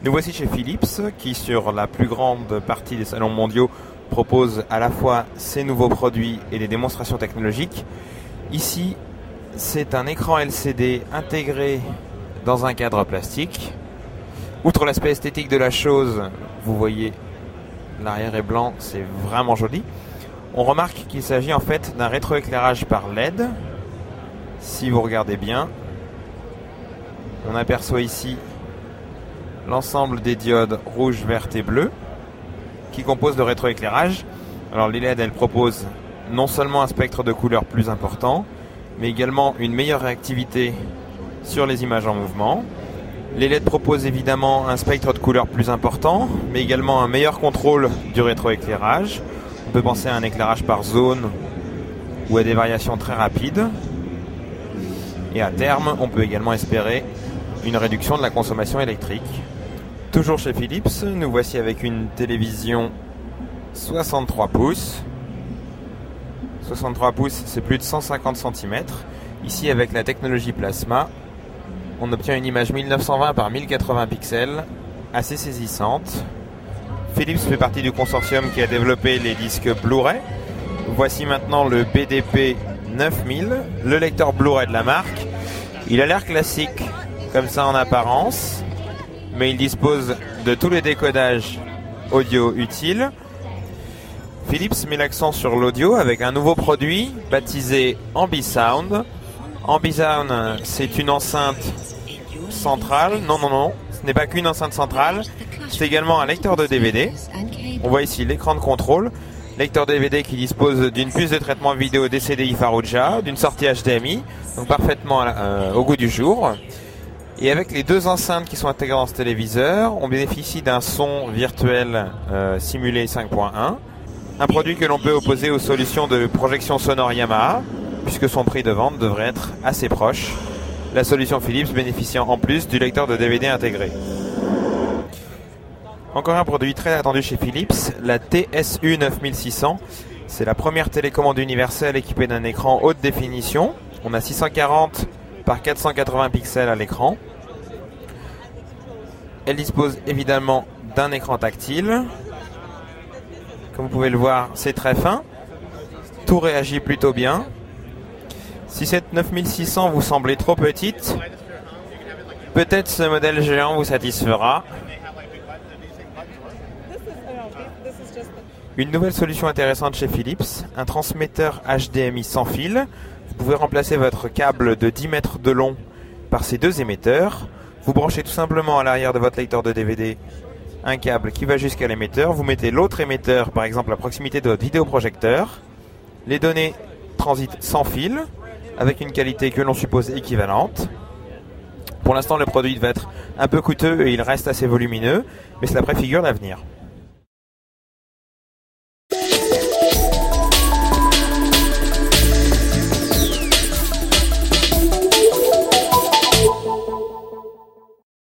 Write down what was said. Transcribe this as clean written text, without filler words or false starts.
Nous voici chez Philips qui, sur la plus grande partie des salons mondiaux, propose à la fois ses nouveaux produits et des démonstrations technologiques. Ici, c'est un écran LCD intégré dans un cadre plastique. Outre l'aspect esthétique de la chose, vous voyez, l'arrière est blanc, c'est vraiment joli. On remarque qu'il s'agit en fait d'un rétroéclairage par LED. Si vous regardez bien, on aperçoit ici l'ensemble des diodes rouges, vertes et bleues qui composent le rétroéclairage. Alors les LED, elles proposent non seulement un spectre de couleurs plus important, mais également une meilleure réactivité sur les images en mouvement. Les LED proposent évidemment un spectre de couleurs plus important, mais également un meilleur contrôle du rétroéclairage. On peut penser à un éclairage par zone ou à des variations très rapides. Et à terme, on peut également espérer une réduction de la consommation électrique. Toujours chez Philips, nous voici avec une télévision 63 pouces. 63 pouces, c'est plus de 150 cm. Ici, avec la technologie plasma, on obtient une image 1920 par 1080 pixels, assez saisissante. Philips fait partie du consortium qui a développé les disques Blu-ray. Voici maintenant le BDP 9000, le lecteur Blu-ray de la marque. Il a l'air classique comme ça en apparence, mais il dispose de tous les décodages audio utiles. Philips met l'accent sur l'audio avec un nouveau produit baptisé Ambisound. Ambisound, c'est une enceinte centrale. Non, ce n'est pas qu'une enceinte centrale, c'est également un lecteur de DVD. On voit ici l'écran de contrôle, lecteur DVD qui dispose d'une puce de traitement vidéo DCDI Farouja, d'une sortie HDMI, donc parfaitement au goût du jour. Et avec les deux enceintes qui sont intégrées dans ce téléviseur, on bénéficie d'un son virtuel simulé 5.1, un produit que l'on peut opposer aux solutions de projection sonore Yamaha, puisque son prix de vente devrait être assez proche. La solution Philips bénéficiant en plus du lecteur de DVD intégré. Encore un produit très attendu chez Philips, la TSU 9600. C'est la première télécommande universelle équipée d'un écran haute définition. On a 640 par 480 pixels à l'écran. Elle dispose évidemment d'un écran tactile. Comme vous pouvez le voir, c'est très fin. Tout réagit plutôt bien. Si cette 9600 vous semblait trop petite, peut-être ce modèle géant vous satisfera. Une nouvelle solution intéressante chez Philips, un transmetteur HDMI sans fil. Vous pouvez remplacer votre câble de 10 mètres de long par ces deux émetteurs. Vous branchez tout simplement à l'arrière de votre lecteur de DVD un câble qui va jusqu'à l'émetteur. Vous mettez l'autre émetteur, par exemple à proximité de votre vidéoprojecteur. Les données transitent sans fil, avec une qualité que l'on suppose équivalente. Pour l'instant, le produit va être un peu coûteux et il reste assez volumineux, mais cela préfigure l'avenir.